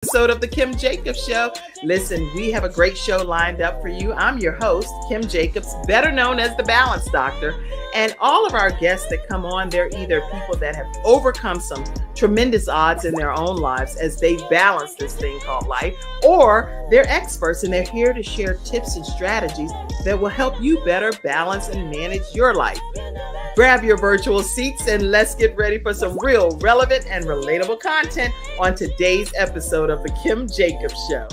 Episode of the Kim Jacobs Show. Listen, we have a great show lined up for you. I'm your host, Kim Jacobs, better known as the Balance Doctor. And all of our guests that come on, they're either people that have overcome some tremendous odds in their own lives as they balance this thing called life, or they're experts and they're here to share tips and strategies that will help you better balance and manage your life. Grab your virtual seats and let's get ready for some real relevant and relatable content on today's episode of the Kim Jacobs Show.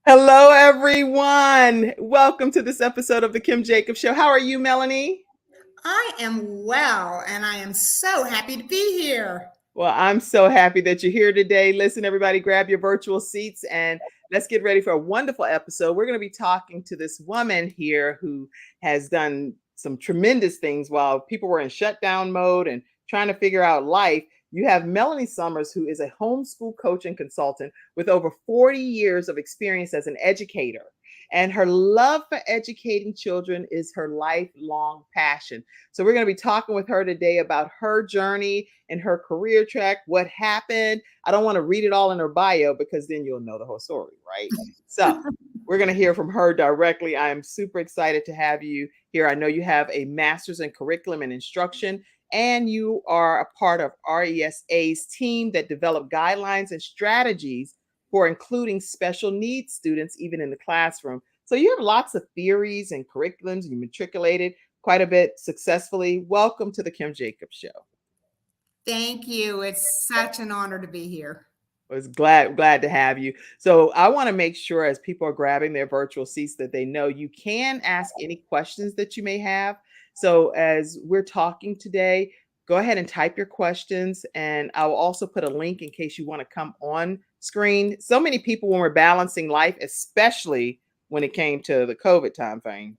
Hello, everyone. Welcome to this episode of the Kim Jacobs Show. How are you, Melanie? I am well, and I am so happy to be here. Well, I'm so happy that you're here today. Listen, everybody, grab your virtual seats and let's get ready for a wonderful episode. We're going to be talking to this woman here who has done some tremendous things while people were in shutdown mode and trying to figure out life. You have Melanie Summers, who is a homeschool coach and consultant with over 40 years of experience as an educator. And her love for educating children is her lifelong passion. So we're going to be talking with her today about her journey and her career track, what happened. I don't want to read it all in her bio because then you'll know the whole story, right? So we're going to hear from her directly. I am super excited to have you here. I know you have a master's in curriculum and instruction, and you are a part of RESA's team that developed guidelines and strategies for including special needs students, even in the classroom. So you have lots of theories and curriculums. You matriculated quite a bit successfully. Welcome to the Kim Jacobs Show. Thank you. It's such an honor to be here. I was glad to have you. So I want to make sure as people are grabbing their virtual seats that they know you can ask any questions that you may have. So as we're talking today, go ahead and type your questions, and I will also put a link in case you want to come on screen. So many people, when we're balancing life, especially when it came to the COVID time frame,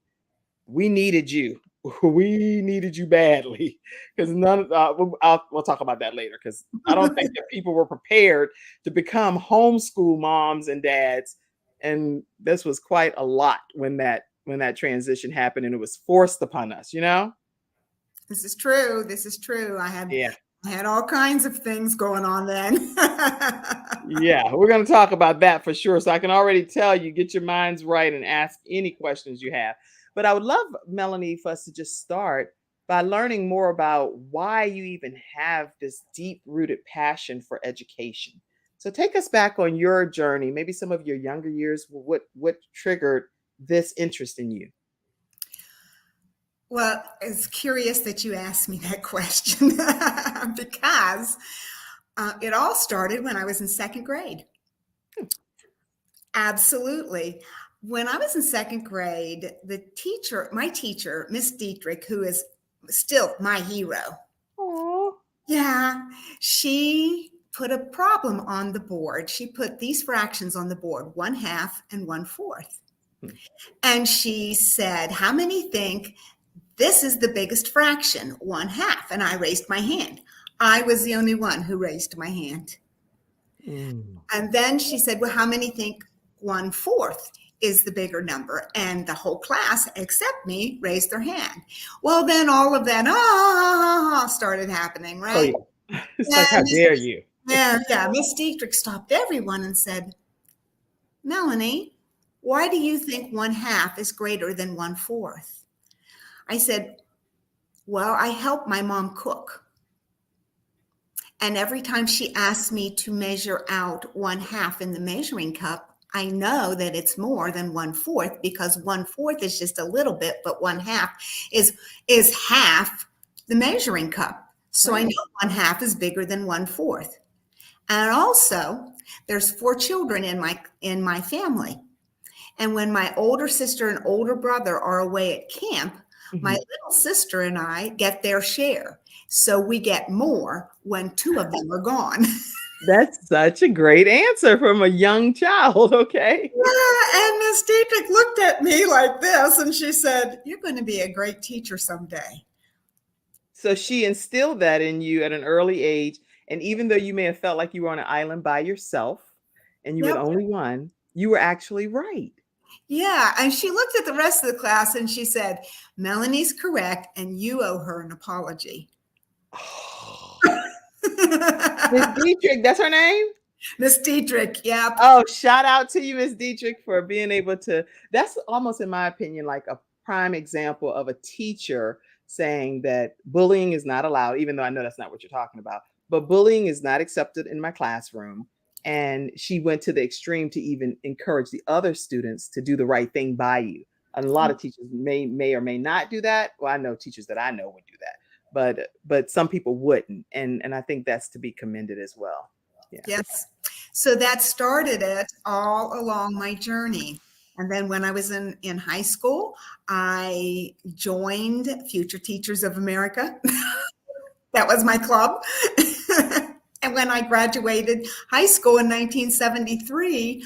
we needed you. We needed you badly because we'll talk about that later, because I don't think that people were prepared to become homeschool moms and dads. And this was quite a lot when that transition happened, and it was forced upon us, you know? This is true. I had all kinds of things going on then. Yeah, we're going to talk about that for sure. So I can already tell you, get your minds right and ask any questions you have. But I would love, Melanie, for us to just start by learning more about why you even have this deep-rooted passion for education. So take us back on your journey, maybe some of your younger years. What triggered this interest in you? Well, it's curious that you asked me that question because it all started when I was in second grade. Absolutely. When I was in second grade, my teacher, Miss Dietrich, who is still my hero. Aww. Yeah, she put a problem on the board. She put these fractions on the board, 1/2 and 1/4. And she said, how many think this is the biggest fraction, 1/2? And I raised my hand. I was the only one who raised my hand. And then she said, well, how many think 1/4 is the bigger number? And the whole class, except me, raised their hand. Well, then all of that started happening, right? Oh, yeah. It's like, how dare you? Yeah. Miss Dietrich stopped everyone and said, Melanie, why do you think 1/2 is greater than 1/4? I said, well, I help my mom cook. And every time she asks me to measure out 1/2 in the measuring cup, I know that it's more than 1/4, because 1/4 is just a little bit, but 1/2 is half the measuring cup. So I know 1/2 is bigger than 1/4. And also, there's 4 children in my family. And when my older sister and older brother are away at camp, my little sister and I get their share. So we get more when 2 of them are gone. That's such a great answer from a young child. Okay. Yeah, and Miss Dietrich looked at me like this and she said, you're going to be a great teacher someday. So she instilled that in you at an early age. And even though you may have felt like you were on an island by yourself and you were the only one, You were actually right. Yeah. And she looked at the rest of the class and she said, Melanie's correct, and you owe her an apology. Miss Dietrich, that's her name? Miss Dietrich, yep. Oh, shout out to you, Miss Dietrich, for being able to. That's almost, in my opinion, like a prime example of a teacher saying that bullying is not allowed, even though I know that's not what you're talking about. But bullying is not accepted in my classroom. And she went to the extreme to even encourage the other students to do the right thing by you. And a lot of teachers may or may not do that. Well, I know teachers that I know would do that, but some people wouldn't. And I think that's to be commended as well. Yeah. Yes. So that started it all along my journey. And then when I was in high school, I joined Future Teachers of America. That was my club. And when I graduated high school in 1973,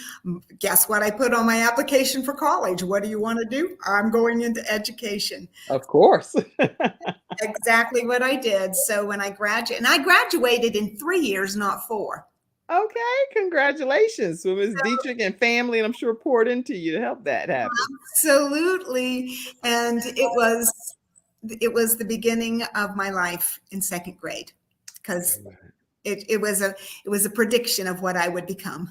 guess what I put on my application for college? What do you want to do? I'm going into education. Of course. Exactly what I did. So when I graduated, and I graduated in 3 years, not 4. Okay, congratulations. So Ms. Dietrich and family, and I'm sure poured into you to help that happen. Absolutely. And it was the beginning of my life in second grade, because it was a prediction of what I would become.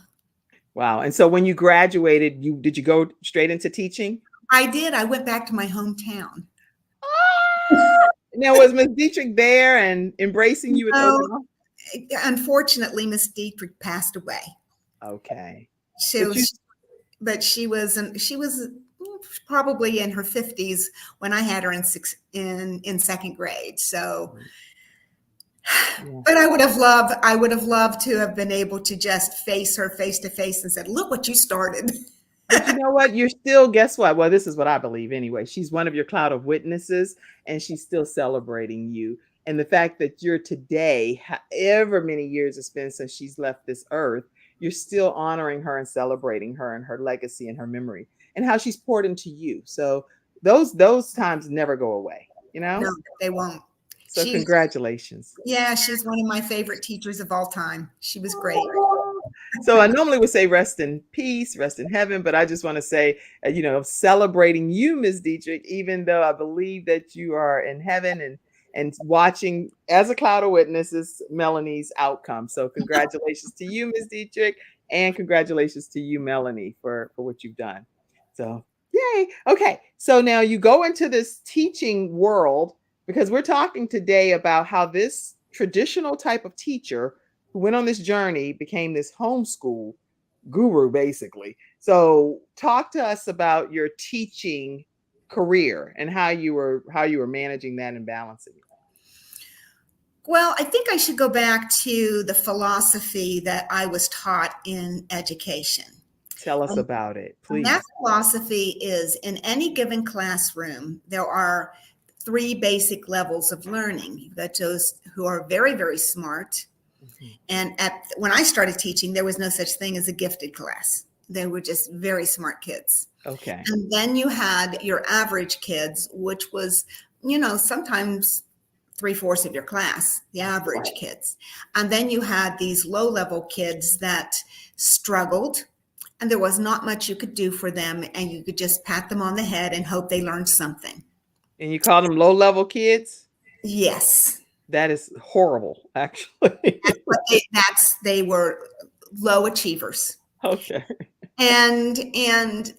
Wow. And so when you graduated, did you go straight into teaching? I did. I went back to my hometown. Now, was Ms. Dietrich there and embracing you with open arms? Unfortunately, Miss Dietrich passed away. Okay. But she was probably in her 50s when I had her in second grade. So, yeah. But I would have loved to have been able to just face her face to face and said, "Look what you started." But you know what? You're still, guess what? Well, this is what I believe anyway. She's one of your cloud of witnesses, and she's still celebrating you. And the fact that you're today, however many years it's been since she's left this earth, you're still honoring her and celebrating her and her legacy and her memory and how she's poured into you. So those times never go away, you know? No, they won't. So congratulations. Yeah, she's one of my favorite teachers of all time. She was great. So I normally would say rest in peace, rest in heaven, but I just want to say, celebrating you, Ms. Dietrich, even though I believe that you are in heaven and watching as a cloud of witnesses, Melanie's outcome. So congratulations to you, Ms. Dietrich, and congratulations to you, Melanie, for what you've done. So yay. Okay. So now you go into this teaching world, because we're talking today about how this traditional type of teacher who went on this journey became this homeschool guru, basically. So talk to us about your teaching career and how you were managing that and balancing it. Well, I think I should go back to the philosophy that I was taught in education. Tell us about it, please. And that philosophy is, in any given classroom, there are 3 basic levels of learning. You've got those who are very, very smart. Mm-hmm. And when I started teaching, there was no such thing as a gifted class. They were just very smart kids. Okay. And then you had your average kids, which was, sometimes 3/4 of your class, the average kids. And then you had these low-level kids that struggled, and there was not much you could do for them, and you could just pat them on the head and hope they learned something. And you call them low-level kids? Yes. That is horrible, actually. They were low achievers. Okay. And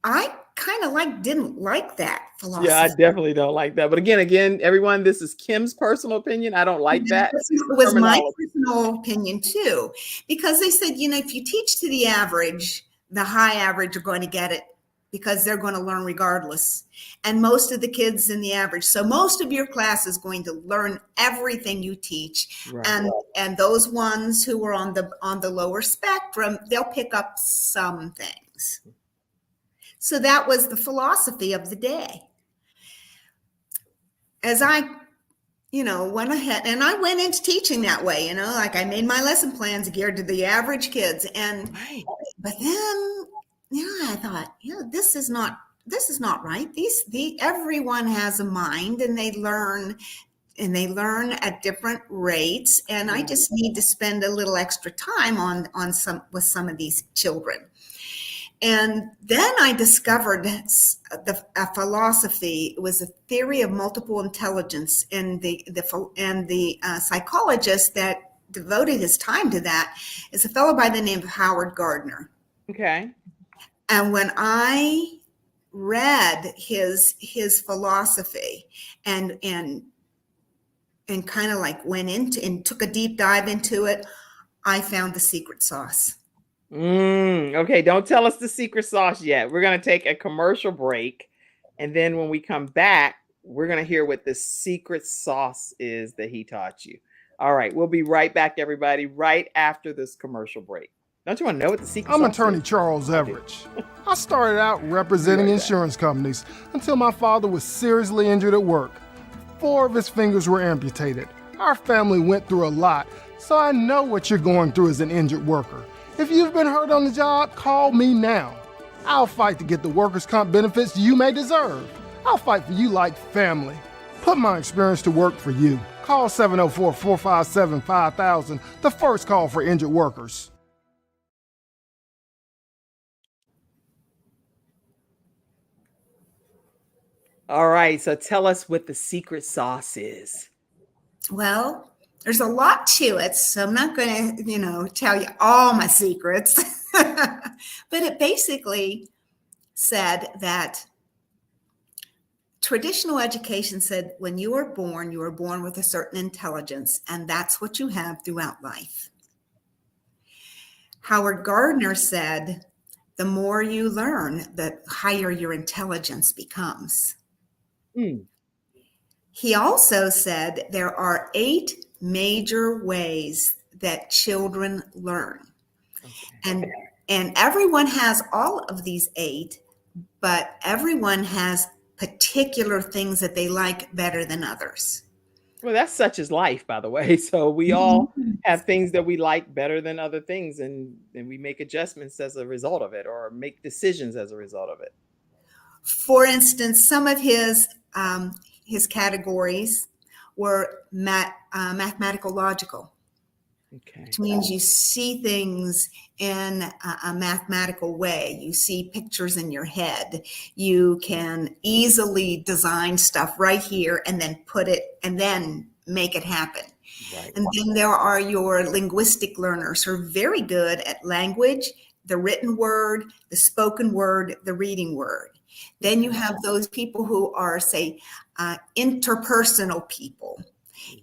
I kind of didn't like that philosophy. Yeah, I definitely don't like that. But again, everyone, this is Kim's personal opinion. I don't like that. It was my personal opinion too, because they said, if you teach to the average, the high average are going to get it because they're going to learn regardless. And most of the kids in the average, so most of your class is going to learn everything you teach. Right. And those ones who are on the lower spectrum, they'll pick up some things. So that was the philosophy of the day. As I, went ahead, and I went into teaching that way, I made my lesson plans geared to the average kids. But then, I thought, this is not right. Everyone has a mind, and they learn at different rates. And I just need to spend a little extra time with some of these children. And then I discovered a philosophy. It was a theory of multiple intelligence, and the psychologist that devoted his time to that is a fellow by the name of Howard Gardner. Okay. And when I read his philosophy and kind of like went into and took a deep dive into it, I found the secret sauce. Okay, don't tell us the secret sauce yet. We're going to take a commercial break. And then when we come back, we're going to hear what the secret sauce is that he taught you. All right, we'll be right back, everybody, right after this commercial break. Don't you want to know what the secret I'm sauce attorney is? Charles Everidge. I started out representing insurance companies until my father was seriously injured at work. 4 of his fingers were amputated. Our family went through a lot, so I know what you're going through as an injured worker. If you've been hurt on the job, call me now. I'll fight to get the workers' comp benefits you may deserve. I'll fight for you like family. Put my experience to work for you. Call 704-457-5000, the first call for injured workers. All right, so tell us what the secret sauce is. Well, there's a lot to it, so I'm not going to, tell you all my secrets. But it basically said that traditional education said when you were born with a certain intelligence, and that's what you have throughout life. Howard Gardner said, the more you learn, the higher your intelligence becomes. He also said there are 8 major ways that children learn. Okay. And everyone has all of these 8, but everyone has particular things that they like better than others. Well, that's such as life, by the way. So we all have things that we like better than other things, and we make adjustments as a result of it, or make decisions as a result of it. For instance, some of his categories were mathematical logical, which means you see things in a mathematical way. You see pictures in your head. You can easily design stuff right here and then put it and then make it happen. Right. And then there are your linguistic learners who are very good at language, the written word, the spoken word, the reading word. Then you have those people who are, say, interpersonal people.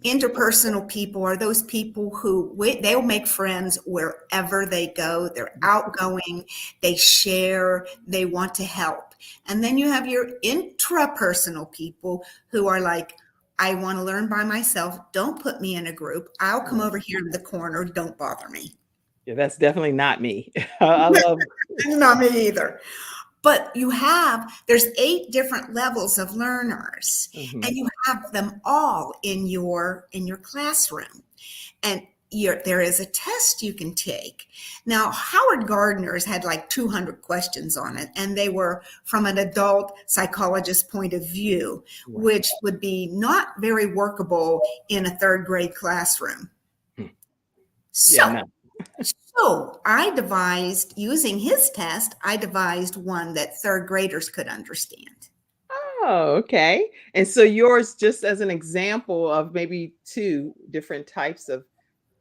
Interpersonal people are those people who they'll make friends wherever they go. They're outgoing, they share, they want to help. And then you have your intrapersonal people who are like, I want to learn by myself. Don't put me in a group. I'll come over here in the corner. Don't bother me. Yeah, that's definitely not me. I love not me either. But there's 8 different levels of learners, and you have them all in your classroom. And there is a test you can take. Now, Howard Gardner's had like 200 questions on it, and they were from an adult psychologist point of view, which would be not very workable in a 3rd grade classroom. So I devised, using his test, one that 3rd graders could understand. Oh, okay. And so yours, just as an example of maybe 2 different types of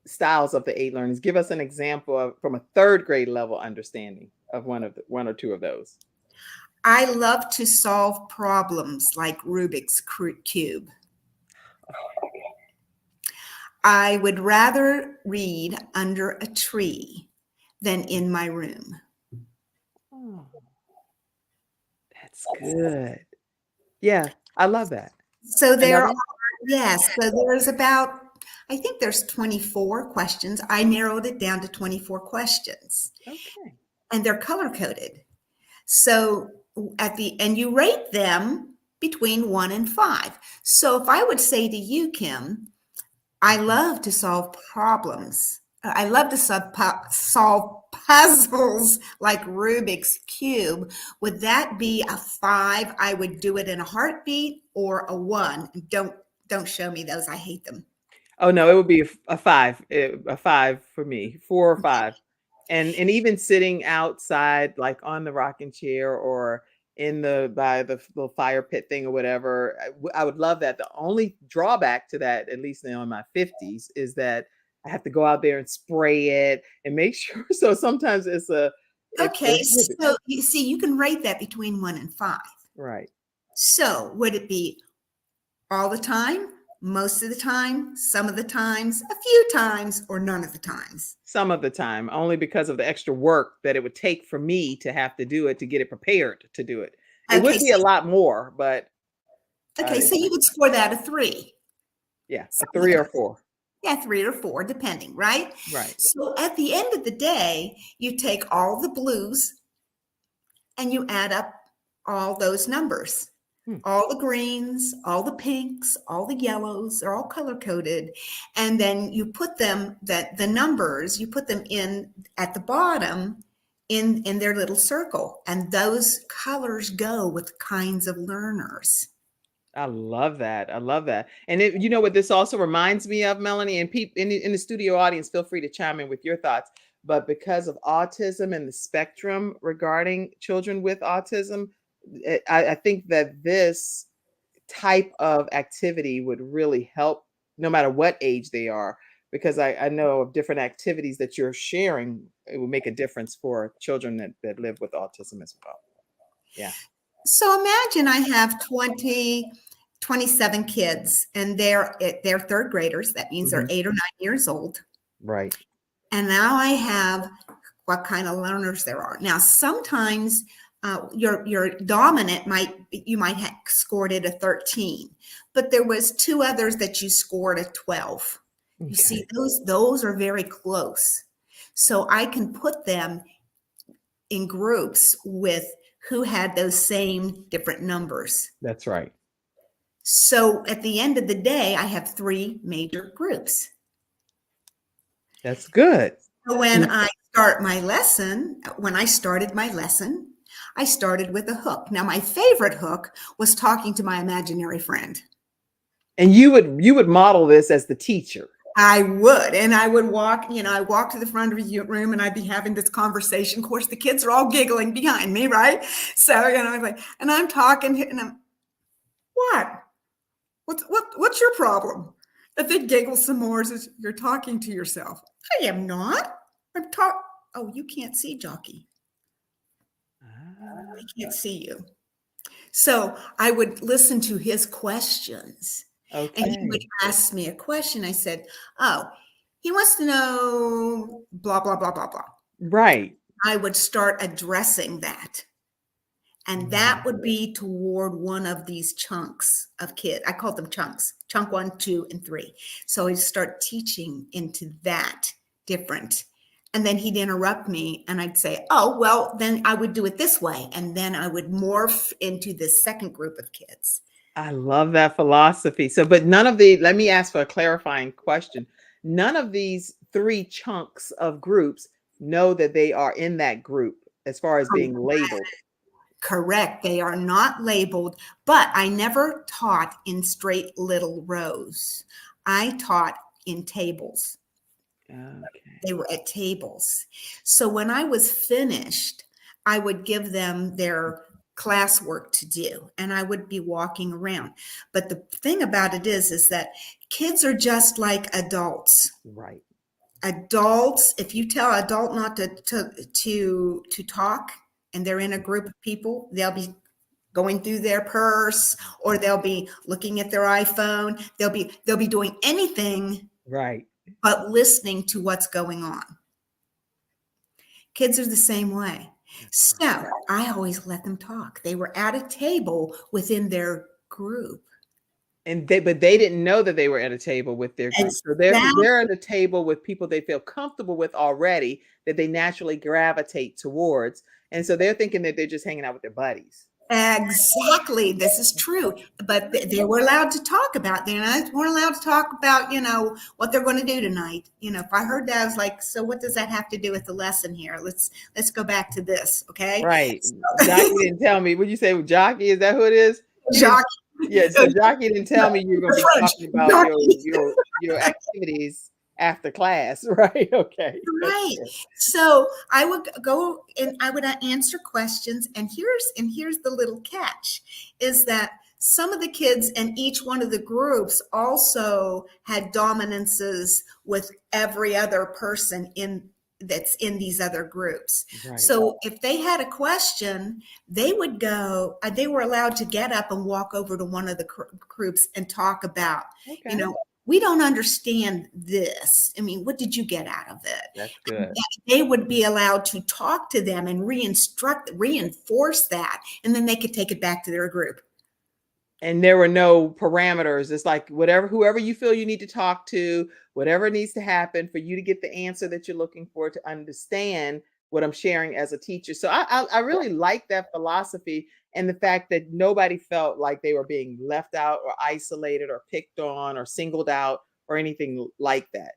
styles of the 8 learners, give us an example from a 3rd grade level understanding of one or 2 of those. I love to solve problems like Rubik's Cube. I would rather read under a tree than in my room. Oh, that's good. Yeah, I love that. So there's about, I think there's 24 questions. I narrowed it down to 24 questions. Okay. And they're color coded. So and you rate them between 1 and 5. So if I would say to you, Kim, I love to solve problems. I love to solve puzzles like Rubik's Cube. Would that be a 5? I would do it in a heartbeat, or a 1? Don't show me those. I hate them. Oh no, it would be a 5. A 5 for me. 4 or 5. And even sitting outside, like on the rocking chair or by the little fire pit thing or whatever, I would love that. The only drawback to that, at least now in my 50s, is that I have to go out there and spray it and make sure. So sometimes it's Okay, prohibited. so you see, you can rate that between 1 and 5. Right. So would it be all the time, most of the time, some of the times, a few times, or none of the times? Some of the time, only because of the extra work that it would take for me to have to do it, to get it prepared to do it. It would Okay, be a lot more, but so you would score that a 3. yeah, a Some of 3 the or time. 4. Yeah, 3 or 4, depending, right? Right. So at the end of the day, you take all the blues and you add up all those numbers. All the greens, all the pinks, all the yellows, they're all color coded. And then you put them, the numbers, you put them in at the bottom in their little circle. And those colors go with kinds of learners. I love that. I love that. And you know what this also reminds me of, Melanie, and people in the studio audience, feel free to chime in with your thoughts. But because of autism and the spectrum regarding children with autism, I think that this type of activity would really help no matter what age they are, because I know of different activities that you're sharing. It will make a difference for children that live with autism as well. Yeah. So imagine I have 27 kids and they're third graders. That means they're 8 or 9 years old. Right. And now I have what kind of learners there are. Now, sometimes your dominant you might have scored it a 13, but there was 2 others that you scored a 12. Okay. You see, those are very close. So I can put them in groups with who had those same different numbers. That's right. So at the end of the day, I have 3 major groups. That's good. So when I started my lesson, I started with a hook. Now, my favorite hook was talking to my imaginary friend. And you would model this as the teacher. I would. And I would walk, I walk to the front of the room and I'd be having this conversation. Of course, the kids are all giggling behind me, right? So, I was like, and I'm talking and I'm, what's your problem? That they giggle some more as you're talking to yourself. I am not. I'm talking. Oh, you can't see, Jockey. I can't see you. So I would listen to his questions. Okay. And he would ask me a question. I said, oh, he wants to know blah, blah, blah, blah, blah. Right. I would start addressing that. And that would be toward one of these chunks of kids. I call them chunks, chunk 1, 2, and 3. So I'd start teaching into that different. And then he'd interrupt me and I'd say, oh, well, then I would do it this way. And then I would morph into the second group of kids. I love that philosophy. So, but let me ask for a clarifying question. None of these 3 chunks of groups know that they are in that group as far as being labeled. Correct. They are not labeled, but I never taught in straight little rows. I taught in tables. Okay. They were at tables. So when I was finished, I would give them their classwork to do and I would be walking around. But the thing about it is that kids are just like adults. Right. Adults, if you tell an adult not to talk, and they're in a group of people, they'll be going through their purse or they'll be looking at their iPhone. They'll be doing anything right, but listening to what's going on. Kids are the same way. So I always let them talk. They were at a table within their group. But they didn't know that they were at a table with their group. So they're at a table with people they feel comfortable with already, that they naturally gravitate towards. And so they're thinking that they're just hanging out with their buddies. Exactly. This is true. But they were allowed to talk about, they weren't allowed to talk about, what they're going to do tonight. If I heard that, I was like, so what does that have to do with the lesson here? Let's go back to this. Okay. Right. Jockey didn't tell me. Would you say Jockey? Is that who it is? Yeah. So Jockey didn't tell me you were going to be talking about your activities after class, right? Okay. That's Right. good. So I would go and I would answer questions. And here's the little catch is that some of the kids in each one of the groups also had dominances with every other person in that's in these other groups. Right. So if they had a question, they would go, they were allowed to get up and walk over to one of the groups and talk about, you Okay. know, we don't understand this. I mean, what did you get out of it? That's And good. they would be allowed to talk to them and reinforce that, and then they could take it back to their group. And there were no parameters. It's like whatever, whoever you feel you need to talk to, whatever needs to happen for you to get the answer that you're looking for to understand what I'm sharing as a teacher. So I really like that philosophy and the fact that nobody felt like they were being left out or isolated or picked on or singled out or anything like that.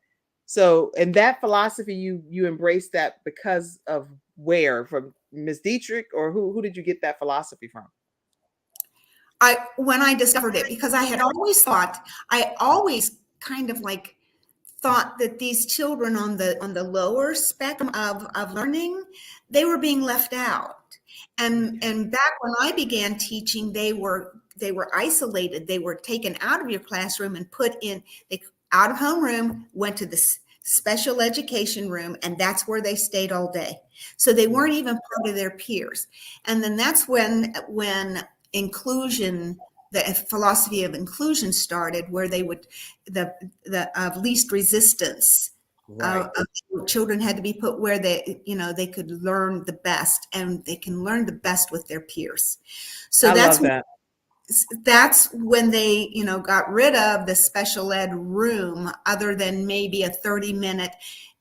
So, and that philosophy, you embrace that because of where, from Miss Dietrich, or who did you get that philosophy from? When I discovered it, because I always kind of like thought that these children on the lower spectrum of learning, they were being left out. And back when I began teaching, they were isolated. They were taken out of your classroom and put in the out of homeroom, went to the special education room, and that's where they stayed all day. So they weren't even part of their peers. And then that's when inclusion, the philosophy of inclusion started, where they would the of least resistance. Right. Children had to be put where they could learn the best, and they can learn the best with their peers. So I love that. that's when they got rid of the special ed room, other than maybe a 30-minute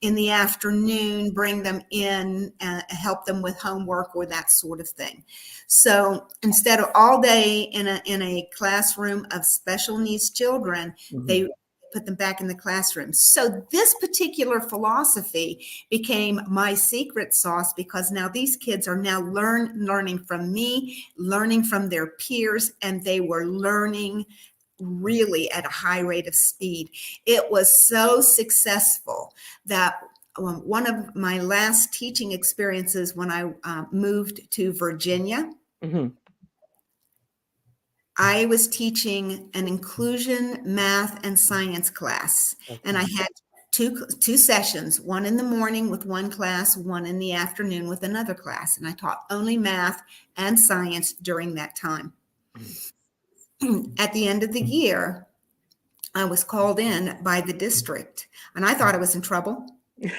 in the afternoon, bring them in and help them with homework or that sort of thing. So instead of all day in a classroom of special needs children, they put them back in the classroom. So this particular philosophy became my secret sauce, because now these kids are now learning from me, learning from their peers, and they were learning really at a high rate of speed. It was so successful that one of my last teaching experiences, when I moved to Virginia, Mm-hmm. I was teaching an inclusion math and science class, and I Okay. had two sessions, one in the morning with one class, one in the afternoon with another class, and I taught only math and science during that time. At the end of the year, I was called in by the district, and I thought I was in trouble. You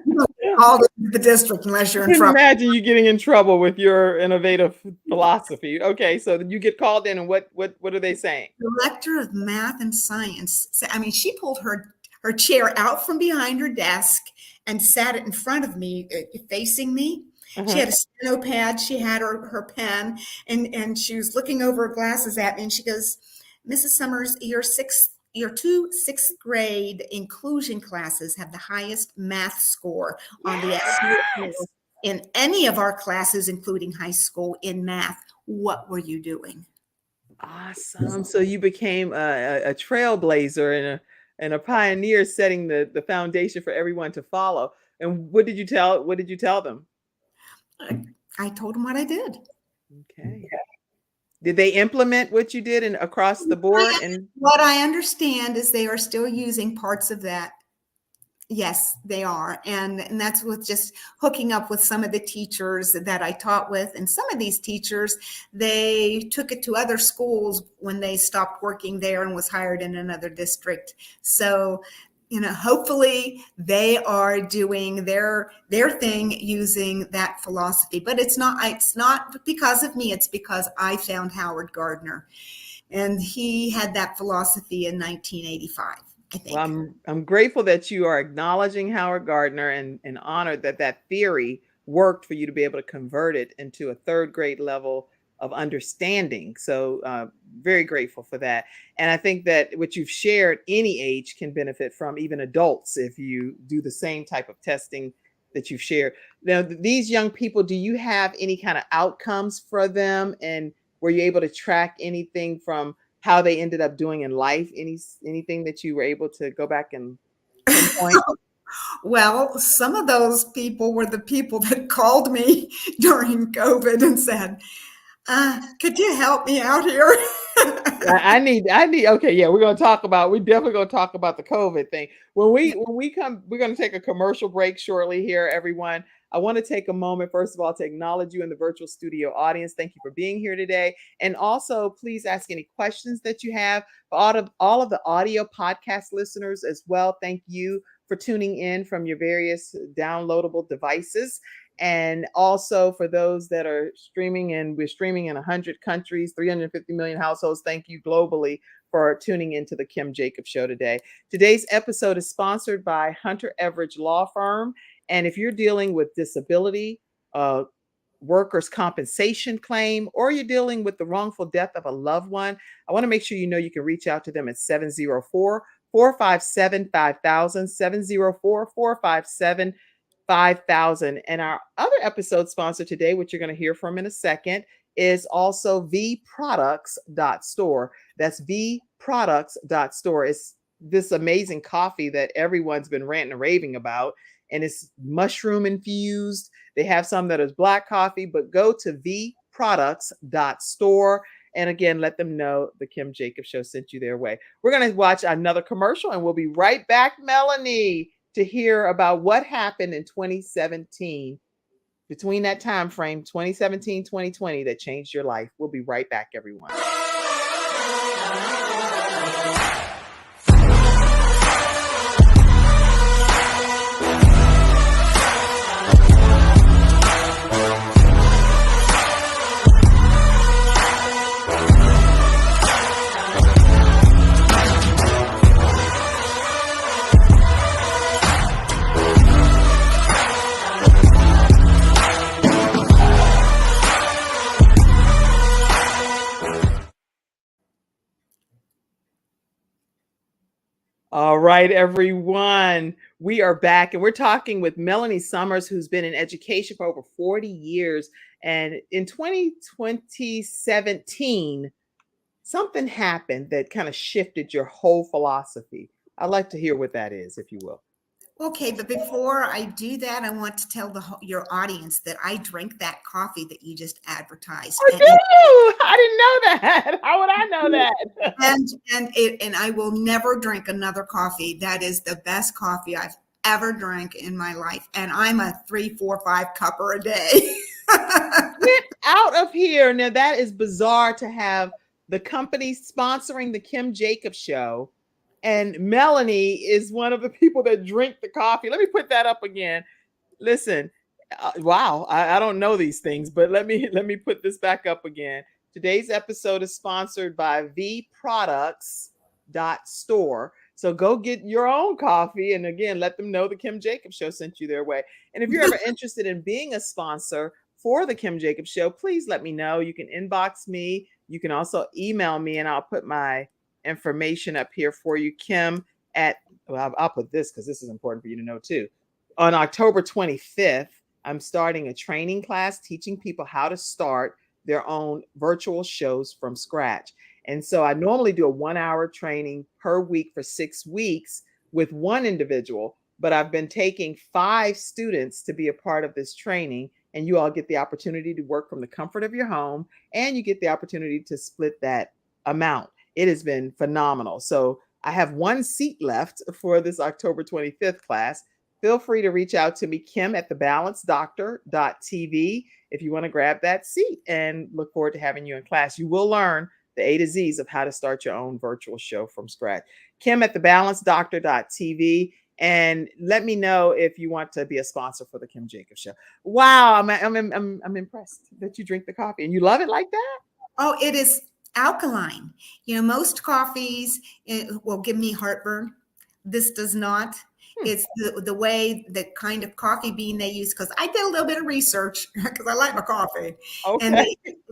don't get called into the district unless you're in Couldn't trouble. imagine you getting in trouble with your innovative philosophy. Okay, so you get called in, and what are they saying? Director of math and science. I mean, she pulled her chair out from behind her desk and sat it in front of me, facing me. She Uh-huh. had a steno pad, she had her pen, and she was looking over her glasses at me, and she goes, "Mrs. Summers, your two sixth grade inclusion classes have the highest math score on the Yes. in any of our classes, including high school, in math. What were you doing?" Awesome. So you became a trailblazer and a pioneer, setting the foundation for everyone to follow. And what did you tell them? I told them what I did. Okay. Did they implement what you did and across the board? And What I understand is they are still using parts of that. Yes, they are. And that's with just hooking up with some of the teachers that I taught with. And some of these teachers, they took it to other schools when they stopped working there and was hired in another district. So, hopefully they are doing their thing using that philosophy. But it's not because of me, it's because I found Howard Gardner. And he had that philosophy in 1985, I well, think. I'm grateful that you are acknowledging Howard Gardner and honored that that theory worked for you to be able to convert it into a third grade level of understanding. So very grateful for that. And I think that what you've shared, any age can benefit from, even adults, if you do the same type of testing that you've shared. Now, these young people, do you have any kind of outcomes for them? And were you able to track anything from how they ended up doing in life? Anything that you were able to go back and some point? Well, some of those people were the people that called me during COVID and said, could you help me out here? Okay, yeah, we're definitely gonna talk about the COVID thing. When we come, we're gonna take a commercial break shortly here, everyone. I want to take a moment, first of all, to acknowledge you in the virtual studio audience. Thank you for being here today. And also, please ask any questions that you have. For all of the audio podcast listeners as well, thank you for tuning in from your various downloadable devices. And also for those that are streaming, and we're streaming in 100 countries, 350 million households. Thank you globally for tuning into the Kim Jacobs Show today. Today's episode is sponsored by Hunter Everidge Law Firm. And if you're dealing with disability, workers' compensation claim, or you're dealing with the wrongful death of a loved one, I want to make sure you know you can reach out to them at 704-457-5000, 704-457-5000. And our other episode sponsor today, which you're going to hear from in a second, is also vproducts.store. That's vproducts.store. It's this amazing coffee that everyone's been ranting and raving about, and it's mushroom infused. They have some that is black coffee, but go to vproducts.store. And again, let them know the Kim Jacobs Show sent you their way. We're going to watch another commercial, and we'll be right back, Melanie, to hear about what happened in 2017, between that time frame, 2017, 2020, that changed your life. We'll be right back, everyone. All right, everyone. We are back, and we're talking with Melanie Summers, who's been in education for over 40 years. And in 2017, something happened that kind of shifted your whole philosophy. I'd like to hear what that is, if you will. Okay, but before I do that, I want to tell your audience that I drink that coffee that you just advertised. I do. I didn't know that. How would I know that? And I will never drink another coffee. That is the best coffee I've ever drank in my life, and I'm a 3, 4, 5 cupper a day. Get out of here! Now that is bizarre to have the company sponsoring the Kim Jacobs Show, and Melanie is one of the people that drink the coffee. Let me put that up again. Listen, wow, I don't know these things, but let me put this back up again. Today's episode is sponsored by vproducts.store. So go get your own coffee, and again, let them know the Kim Jacobs Show sent you their way. And if you're ever interested in being a sponsor for the Kim Jacobs Show, please let me know. You can inbox me. You can also email me, and I'll put my information up here for you, Kim, I'll put this because this is important for you to know too. On October 25th, I'm starting a training class teaching people how to start their own virtual shows from scratch. And so I normally do a 1-hour training per week for 6 weeks with one individual, but I've been taking 5 students to be a part of this training, and you all get the opportunity to work from the comfort of your home, and you get the opportunity to split that amount. It has been phenomenal. So I have 1 seat left for this October 25th class. Feel free to reach out to me, kim@thebalancedoctor.tv, if you want to grab that seat, and look forward to having you in class. You will learn the A to Z's of how to start your own virtual show from scratch. kim@thebalancedoctor.tv. And let me know if you want to be a sponsor for the Kim Jacobs Show. Wow, I'm impressed that you drink the coffee and you love it like that. Oh, it is alkaline. Most coffees will give me heartburn. This does not. It's the way, the kind of coffee bean they use, because I did a little bit of research because I like my coffee. Okay. And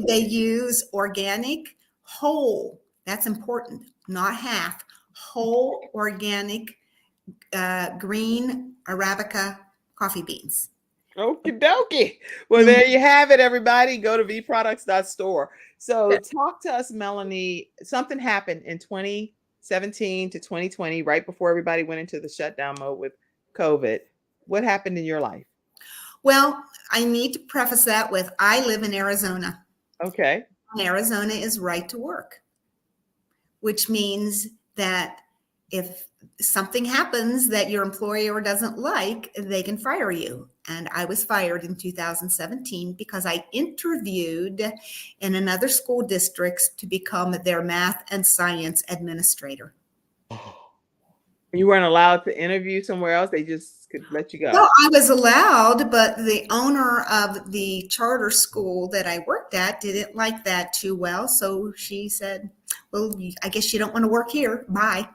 they use organic, whole, that's important, not half, whole organic green Arabica coffee beans. Okie dokie. Well, there you have it, everybody. Go to vproducts.store. So talk to us, Melanie. Something happened in 2017 2017 to 2020, right before everybody went into the shutdown mode with COVID, what happened in your life? Well, I need to preface that with I live in Arizona. Okay. Arizona is right to work, which means that if something happens that your employer doesn't like, they can fire you. And I was fired in 2017 because I interviewed in another school district to become their math and science administrator. You weren't allowed to interview somewhere else. They just could let you go. Well, I was allowed, but the owner of the charter school that I worked at didn't like that too well. So she said, well, I guess you don't want to work here. Bye.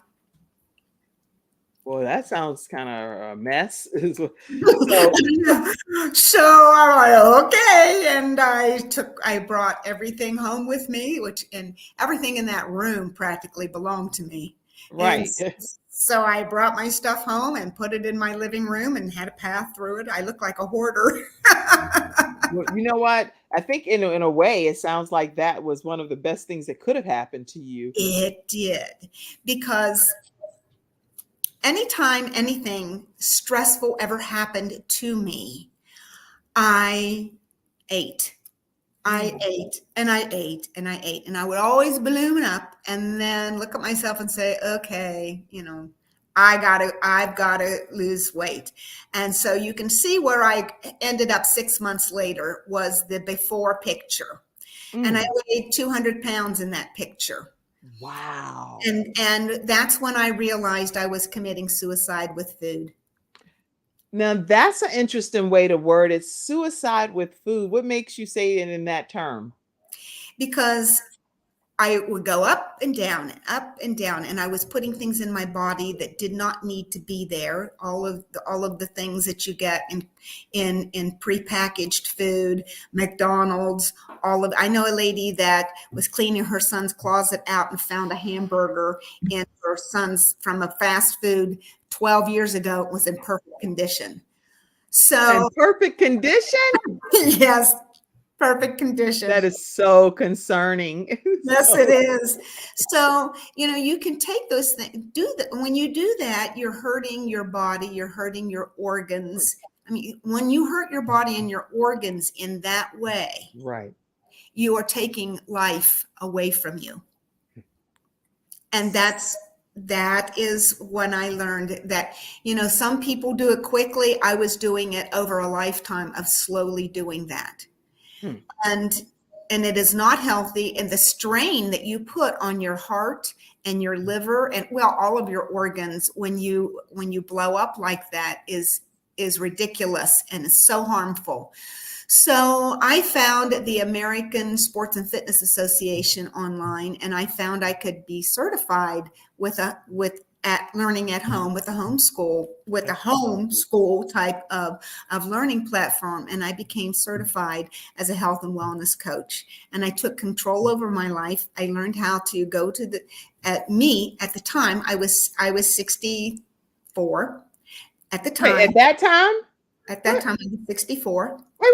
Well, that sounds kind of a mess. So, So I'm like, okay. And I brought everything home with me, and everything in that room practically belonged to me. right. And so I brought my stuff home and put it in my living room and had a path through it. I look like a hoarder. Well, you know what? I think in a way, it sounds like that was one of the best things that could have happened to you. It did, because anytime anything stressful ever happened to me, I ate. I ate and I ate and I ate, and I would always balloon up and then look at myself and say, okay, I've got to lose weight. And so you can see where I ended up 6 months later was the before picture. And I weighed 200 pounds in that picture. Wow. And that's when I realized I was committing suicide with food. Now, that's an interesting way to word it. Suicide with food. What makes you say it in that term? Because I would go up and down, and I was putting things in my body that did not need to be there. All of the things that you get in prepackaged food, McDonald's, I know a lady that was cleaning her son's closet out and found a hamburger in her son's from a fast food 12 years ago. It was in perfect condition. So In perfect condition? yes, perfect condition. That is so concerning. Yes, it is. So, you can take those things, do that. When you do that, you're hurting your body, you're hurting your organs. I mean, when you hurt your body and your organs in that way, Right. you are taking life away from you. And that is when I learned that, some people do it quickly. I was doing it over a lifetime of slowly doing that. And it is not healthy. And the strain that you put on your heart and your liver and all of your organs when you blow up like that is ridiculous and is so harmful. So I found the American Sports and Fitness Association online, and I found I could be certified at learning at home with a homeschool type of learning platform. And I became certified as a health and wellness coach. And I took control over my life. I learned how to go to at the time, I was 64 at the time. Wait, at that time? At that time, I was 64. Wait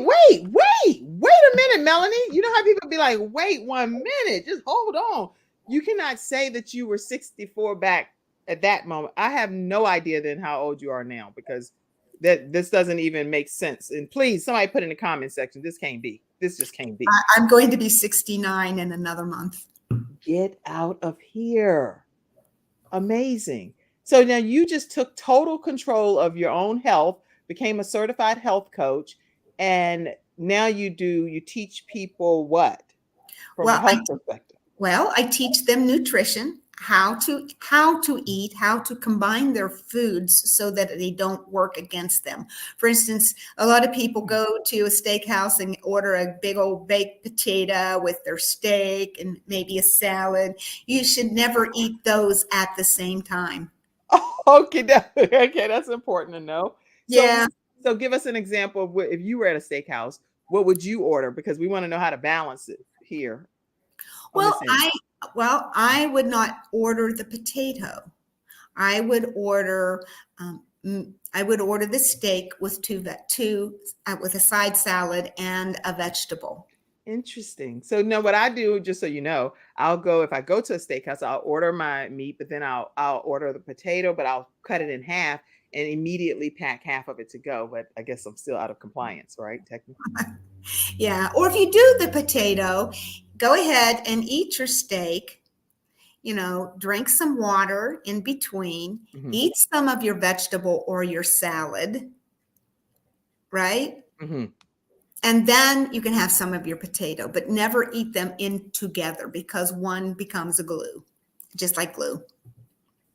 a minute, Melanie. You know how people be like, wait 1 minute, just hold on. You cannot say that you were 64 back at that moment. I have no idea then how old you are now, because this doesn't even make sense. And please, somebody put in the comment section, this just can't be. I'm going to be 69 in another month. Get out of here. Amazing. So now you just took total control of your own health, became a certified health coach, and now you teach people what? From a health perspective. Well, I teach them nutrition, how to eat, how to combine their foods so that they don't work against them. For instance, a lot of people go to a steakhouse and order a big old baked potato with their steak and maybe a salad. You should never eat those at the same time. Okay, that's important to know. Yeah. So give us an example of if you were at a steakhouse, what would you order? Because we want to know how to balance it here. Well, I would not order the potato. I would order the steak with with a side salad and a vegetable. Interesting. So now what I do, just so you know, I'll go if I go to a steakhouse, I'll order my meat, but then I'll order the potato, but I'll cut it in half and immediately pack half of it to go. But I guess I'm still out of compliance, right? Technically. Yeah. Or if you do the potato, go ahead and eat your steak, drink some water in between, Hmm. eat some of your vegetable or your salad, right? Hmm. And then you can have some of your potato, but never eat them in together because one becomes a glue, just like glue.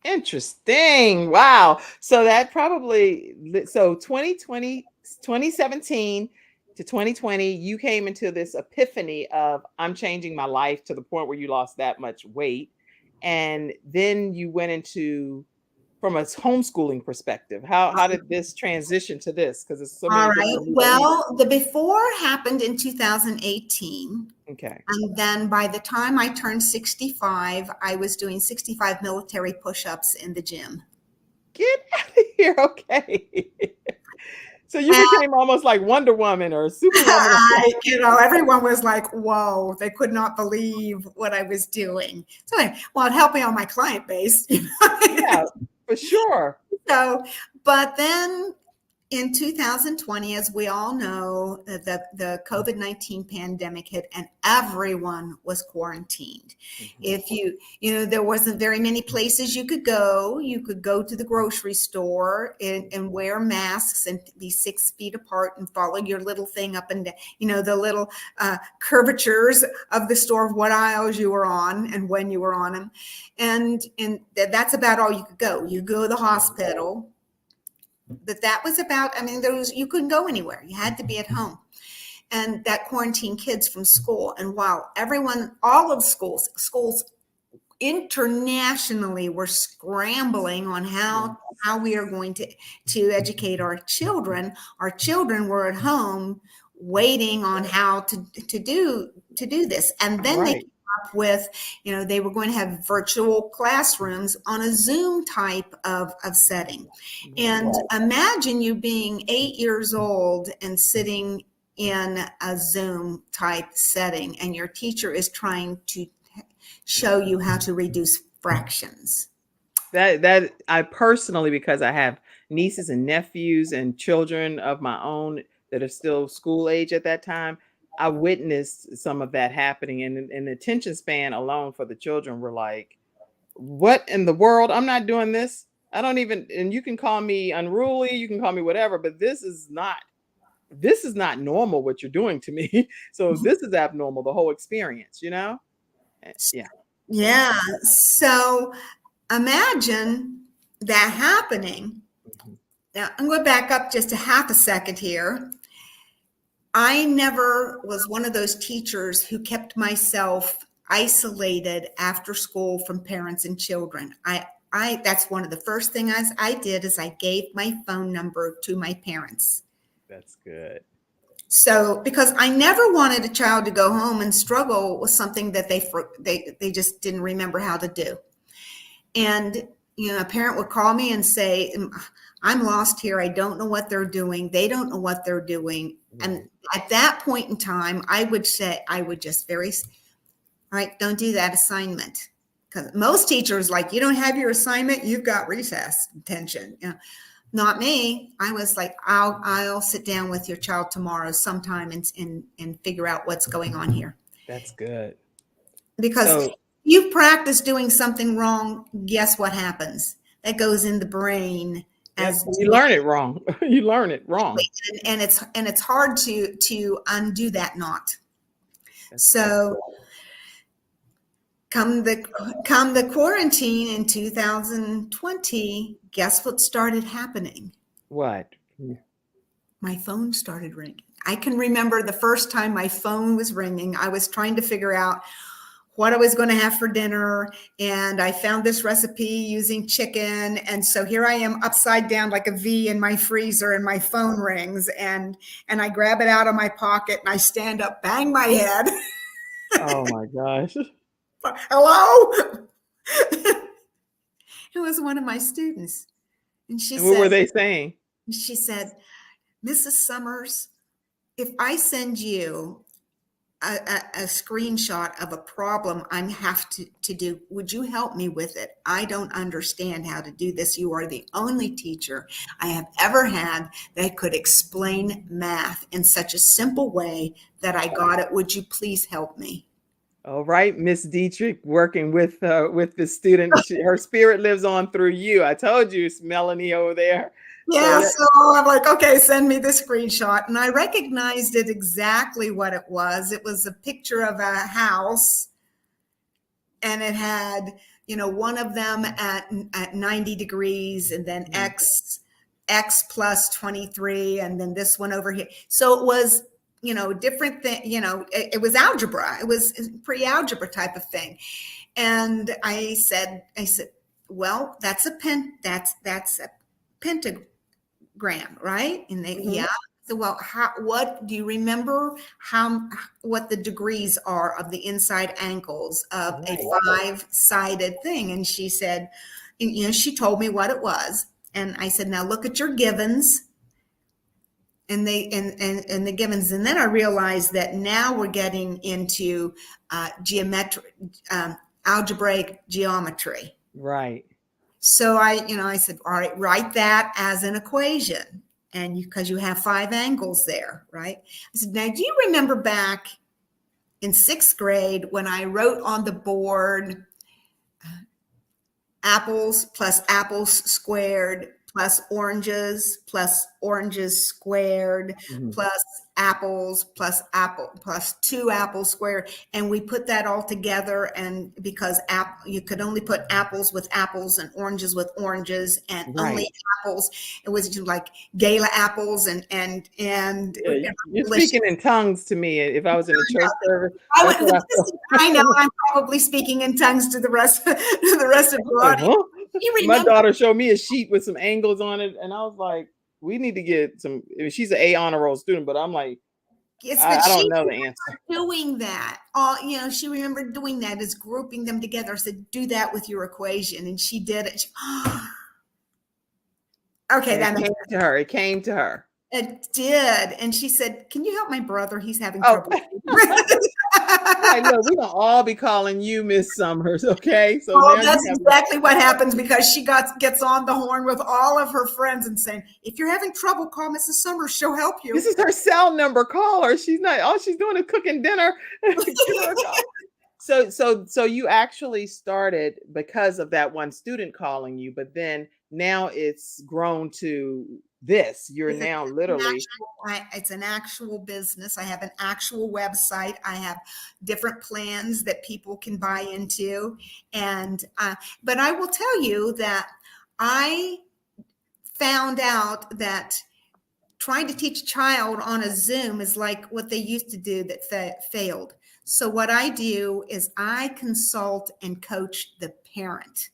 Interesting. Wow. So that probably so 2020, 2017 to 2020, you came into this epiphany of I'm changing my life to the point where you lost that much weight. And then you went into from a homeschooling perspective. How did this transition to this? Because there's so All many right. different new things. Well, the before happened in 2018. Okay. And then by the time I turned 65, I was doing 65 military push-ups in the gym. Get out of here. Okay. So you And became almost like Wonder Woman or Superwoman. everyone was like, whoa, they could not believe what I was doing. So, well, it helped me on my client base. Yeah, for sure. So, but then in 2020, as we all know, the COVID-19 pandemic hit and everyone was quarantined. Mhm. If there wasn't very many places you could go. You could go to the grocery store and wear masks and be 6 feet apart and follow your little thing up and down, the little curvatures of the store of what aisles you were on and when you were on them. And that's about all you could go. You go to the hospital. But that was about, you couldn't go anywhere. You had to be at home. And that quarantined kids from school. And while all of schools internationally were scrambling on how we are going to educate our children were at home waiting on how to do this. And then they up with, they were going to have virtual classrooms on a Zoom type of setting. And imagine you being 8 years old and sitting in a Zoom type setting, and your teacher is trying to show you how to reduce fractions. That I personally, because I have nieces and nephews and children of my own that are still school age at that time, I witnessed some of that happening, and the attention span alone for the children were like, "What in the world? I'm not doing this. I don't even." And you can call me unruly, you can call me whatever, but this is not normal what you're doing to me. So this is abnormal. The whole experience, Yeah. Yeah. So imagine that happening. Mhm. Now I'm going to back up just a half a second here. I never was one of those teachers who kept myself isolated after school from parents and children. That's one of the first things I did is I gave my phone number to my parents. That's good. So, because I never wanted a child to go home and struggle with something that they just didn't remember how to do. And, a parent would call me and say, I'm lost here. I don't know what they're doing. They don't know what they're doing. And at that point in time, I would just all right, don't do that assignment. Because most teachers, like, you don't have your assignment, you've got recess detention. Not me. I was like, I'll sit down with your child tomorrow sometime and figure out what's going on here. That's good. Because So you practice doing something wrong, guess what happens? That goes in the brain as you learn it wrong. You learn it wrong. and it's hard to undo that knot. That's So come the quarantine in 2020, guess what started happening? what? My phone started ringing. I can remember the first time my phone was ringing. I was trying to figure out what I was going to have for dinner, and I found this recipe using chicken. And so here I am upside down like a V in my freezer, and my phone rings, and I grab it out of my pocket and I stand up, bang my head. Oh my gosh. Hello? It was one of my students. And And what were they saying? she said, Mrs. Summers, if I send you a screenshot of a problem I have to do. Would you help me with it? I don't understand how to do this. You are the only teacher I have ever had that could explain math in such a simple way that I got it. Would you please help me? All right, Miss Dietrich, working with the student. Her spirit lives on through you. I told you, it's Melanie over there. Yeah, so I'm like, okay, send me the screenshot. And I recognized it exactly what it was. It was a picture of a house, and it had, one of them at 90 degrees, and then X plus 23, and then this one over here. So it was, different thing, it was algebra. It was pre-algebra type of thing. And I said, well, that's a pentagram, right? And they, yeah. So, well, what do you remember what the degrees are of the inside angles of a 5-sided thing? And she said, she told me what it was. And I said, now look at your givens. And the givens. And then I realized that now we're getting into algebraic geometry. Right. So I said, all right, write that as an equation. And because you have 5 angles there, right? I said, now, do you remember back in 6th grade when I wrote on the board apples plus apples squared plus oranges squared plus apples plus 2 apples squared, and we put that all together, and because you could only put apples with apples and oranges with oranges, and only apples, it was like gala apples and you're speaking in tongues to me. If I was in a church service, I know I'm probably speaking in tongues to the rest of the audience. My daughter showed me a sheet with some angles on it, and I was like, we need to get some. She's an A honor roll student, but I'm like, I don't know the answer. Doing that, she remembered doing that, is grouping them together. I said, do that with your equation, and she did it. Okay, that came to her. It came to her. It did, and she said, "Can you help my brother? He's having trouble." Right, look, we're gonna all be calling you Miss Summers, okay? So that's exactly what happens, because she gets on the horn with all of her friends and saying, "If you're having trouble, call Mrs. Summers. She'll help you." This is her cell number. Call her. She's not. All she's doing is cooking dinner. So you actually started because of that one student calling you, but then now it's grown to this. You're now literally. It's an actual business. I have an actual website. I have different plans that people can buy into. And, but I will tell you that I found out that trying to teach a child on a Zoom is like what they used to do that failed. So what I do is I consult and coach the parent.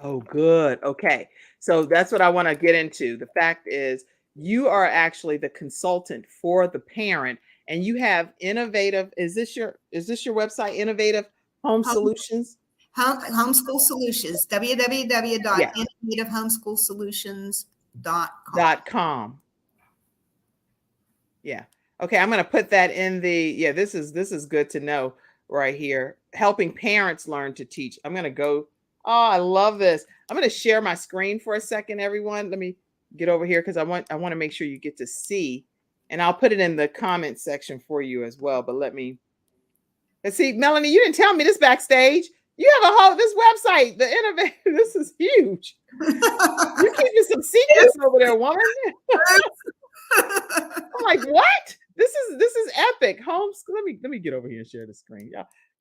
Oh, good. Okay. So that's what I want to get into. The fact is, you are actually the consultant for the parent, and you have innovative. Is this your website? Innovative Home Solutions. Homeschool Solutions. www.innovativehomeschoolsolutions.com. Yeah. Okay. I'm going to put that in the. Yeah. This is good to know right here. Helping parents learn to teach. I'm going to go. Oh, I love this. I'm going to share my screen for a second, everyone. Let me get over here because I want to make sure you get to see, and I'll put it in the comment section for you as well. But let's see, Melanie, you didn't tell me this backstage. You have this website, the Innovative. This is huge. You're keeping some secrets over there, woman. I'm like, what? This is epic. Homeschool. Let me get over here and share the screen.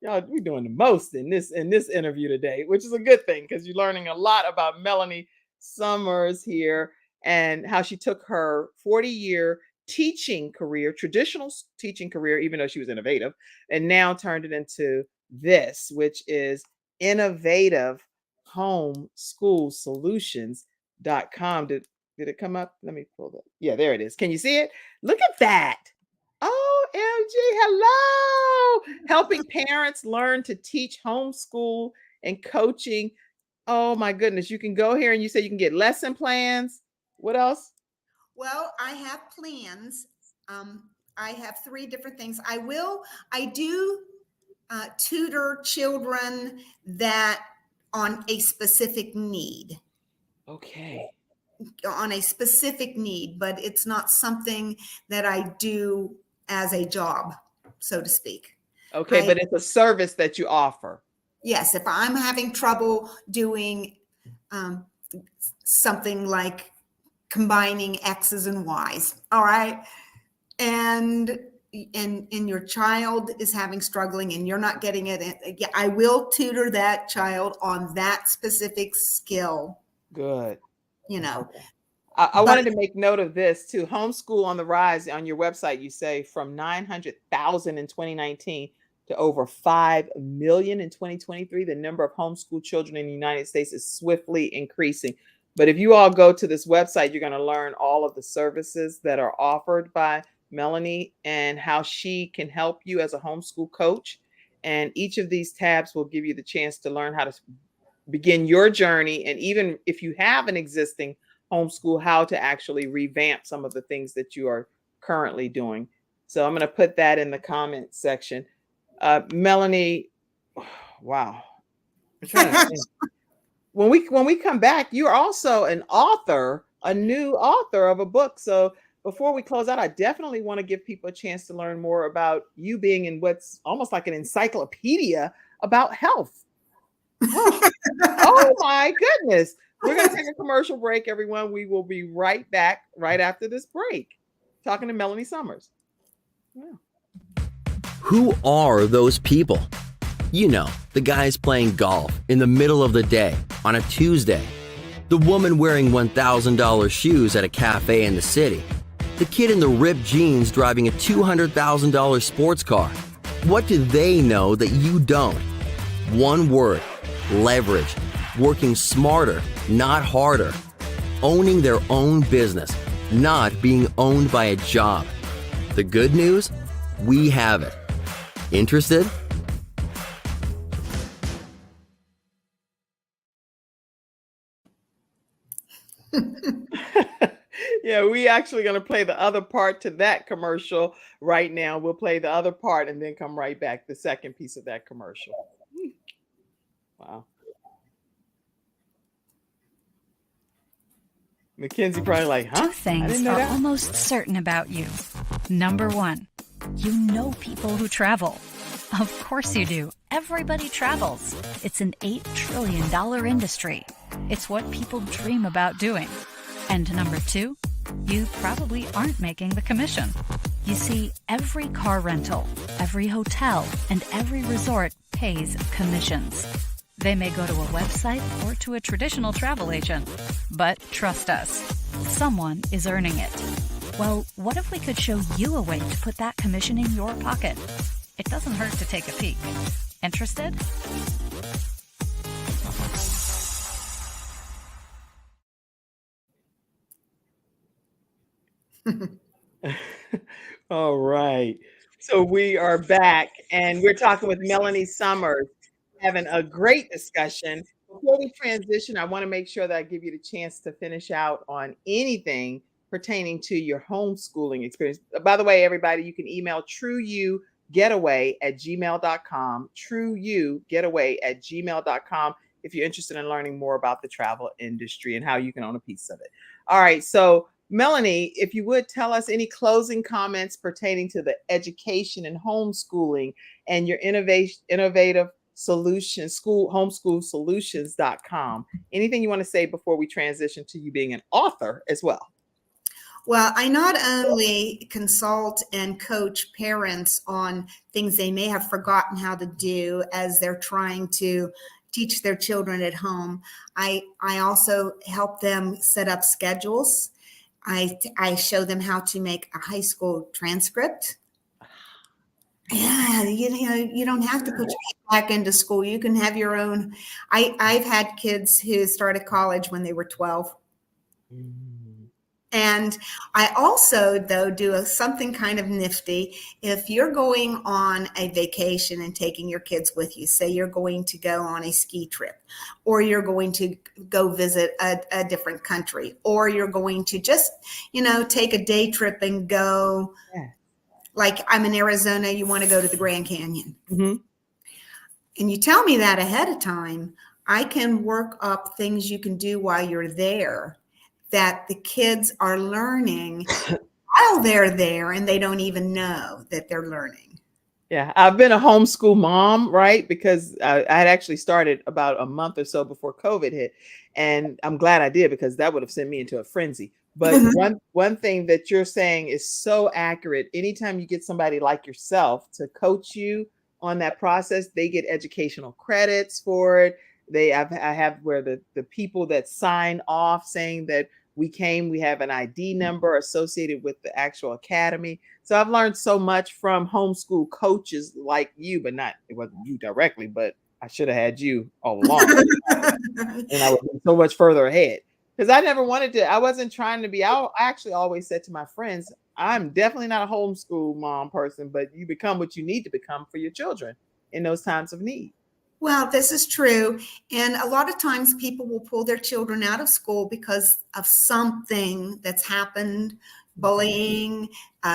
Y'all, we're doing the most in this interview today, which is a good thing because you're learning a lot about Melanie Summers here and how she took her 40-year teaching career, traditional teaching career, even though she was innovative, and now turned it into this, which is Innovative Homeschool Solutions.com. Did it come up? Let me pull that. Yeah, there it is. Can you see it? Look at that. OMG, hello. Helping parents learn to teach homeschool and coaching. Oh my goodness. You can go here and you say you can get lesson plans. What else? Well, I have plans. I have 3 different things. I do tutor children that on a specific need. Okay. On a specific need, but it's not something that I do as a job, so to speak. Okay, but it's a service that you offer. Yes, if I'm having trouble doing something like combining X's and Y's, all right, and your child is struggling and you're not getting it, I will tutor that child on that specific skill. Good. You know. Okay. I wanted to make note of this too. Homeschool on the rise. On your website, you say from 900,000 in 2019 to over 5 million in 2023. The number of homeschool children in the United States is swiftly increasing. But if you all go to this website, you're going to learn all of the services that are offered by Melanie and how she can help you as a homeschool coach. And each of these tabs will give you the chance to learn how to begin your journey. And even if you have an existing homeschool, how to actually revamp some of the things that you are currently doing. So I'm going to put that in the comment section. Melanie, wow. I'm trying to think. When we come back, you're also an author, a new author of a book. So before we close out, I definitely want to give people a chance to learn more about you being in what's almost like an encyclopedia about health. Oh my goodness. We're going to take a commercial break, everyone. We will be right back right after this break, talking to Melanie Summers. Yeah. Who are those people? You know, the guys playing golf in the middle of the day on a Tuesday. The woman wearing $1,000 shoes at a cafe in the city. The kid in the ripped jeans driving a $200,000 sports car. What do they know that you don't? One word: leverage. Working smarter, not harder. Owning their own business, not being owned by a job. The good news? We have it. Interested? Yeah, we actually going to play the other part to that commercial right now. We'll play the other part and then come right back, the second piece of that commercial. Wow. Mackenzie probably like, huh? 2 things are almost certain about you. Number 1, you know people who travel. Of course you do. Everybody travels. It's an $8 trillion industry. It's what people dream about doing. And number 2, you probably aren't making the commission. You see, every car rental, every hotel, and every resort pays commissions. They may go to a website or to a traditional travel agent, but trust us, someone is earning it. Well, what if we could show you a way to put that commission in your pocket? It doesn't hurt to take a peek. Interested? All right. So we are back and we're talking with Melanie Summers, having a great discussion. Before we transition, I want to make sure that I give you the chance to finish out on anything pertaining to your homeschooling experience. By the way, everybody, you can email trueyougetaway@gmail.com, trueyougetaway@gmail.com, if you're interested in learning more about the travel industry and how you can own a piece of it. All right. So Melanie, if you would tell us any closing comments pertaining to the education and homeschooling and your innovative solutions, homeschoolsolutions.com. Anything you want to say before we transition to you being an author as well? Well, I not only consult and coach parents on things they may have forgotten how to do as they're trying to teach their children at home, I also help them set up schedules. I show them how to make a high school transcript. Yeah, you don't have to put your back into school. You can have your own. I've had kids who started college when they were 12. And I also, though, do something kind of nifty. If you're going on a vacation and taking your kids with you, say you're going to go on a ski trip, or you're going to go visit a different country, or you're going to just, take a day trip and go like I'm in Arizona, you want to go to the Grand Canyon. Mhm. And you tell me that ahead of time, I can work up things you can do while you're there that the kids are learning while they're there and they don't even know that they're learning. Yeah, I've been a homeschool mom, right? Because I had actually started about a month or so before COVID hit, and I'm glad I did because that would have sent me into a frenzy. But one thing that you're saying is so accurate. Anytime you get somebody like yourself to coach you on that process, they get educational credits for it. I have where the people that sign off saying that we have an ID number associated with the actual academy. So I've learned so much from homeschool coaches like you, but it wasn't you directly, but I should have had you all along. And I would be so much further ahead. Because I wasn't trying to be, I actually always said to my friends, I'm definitely not a homeschool mom person, but you become what you need to become for your children in those times of need. Well, this is true. And a lot of times people will pull their children out of school because of something that's happened, bullying.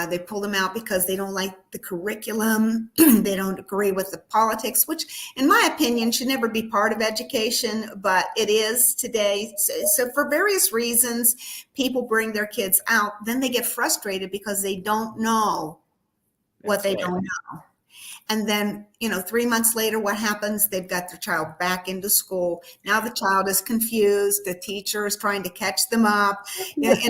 They pull them out because they don't like the curriculum. They don't agree with the politics, which in my opinion should never be part of education, but it is today. So for various reasons, people bring their kids out. Then they get frustrated because they don't know what they don't know. And then, 3 months later, what happens? They've got their child back into school. Now the child is confused. The teacher is trying to catch them up. And,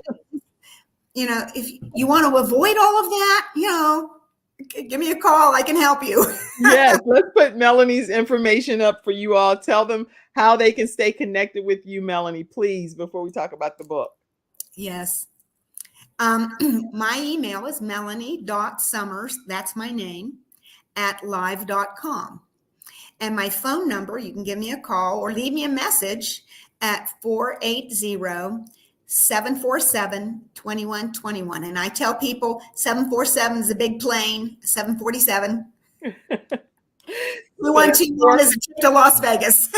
if you want to avoid all of that, give me a call. I can help you. Yes, let's put Melanie's information up for you all. Tell them how they can stay connected with you, Melanie, please, before we talk about the book. Yes. My email is melanie.summers. That's my name. @live.com. And my phone number, you can give me a call or leave me a message at 480-747-2121. And I tell people 747 is a big plane, 747. The 121 is a trip to Las Vegas.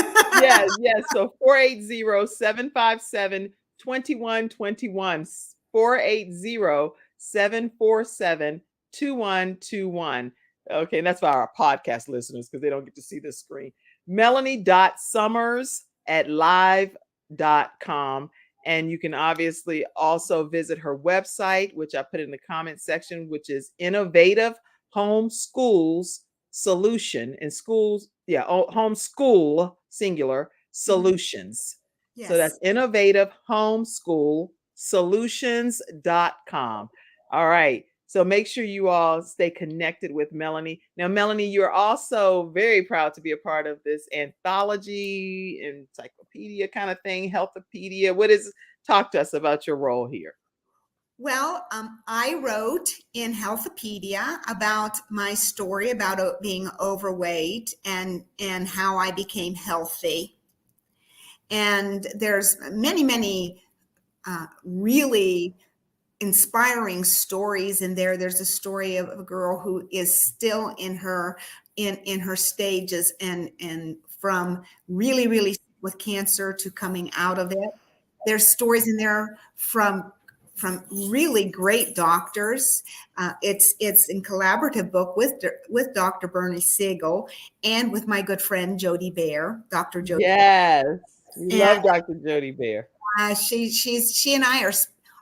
Yes. So 480-757-2121. 480-747-2121. Okay, and that's for our podcast listeners because they don't get to see this screen. Melanie.summers@live.com. And you can obviously also visit her website, which I put in the comment section, which is Innovative Homeschools Solution in schools. Yeah, homeschool singular solutions. Yes. So that's Innovative Homeschool Solutions.com. All right. So make sure you all stay connected with Melanie. Now, Melanie, you're also very proud to be a part of this anthology, encyclopedia kind of thing, Healthopedia. Talk to us about your role here. Well, I wrote in Healthopedia about my story about being overweight and how I became healthy. And there's many really inspiring stories in there. There's a story of a girl who is still in her stages and from really sick with cancer to coming out of it. There's stories in there from really great doctors. It's a collaborative book with Dr. Bernie Siegel and with my good friend Jody Bear, Dr. Jody. Yes, we love Dr. Jody Bear. She and I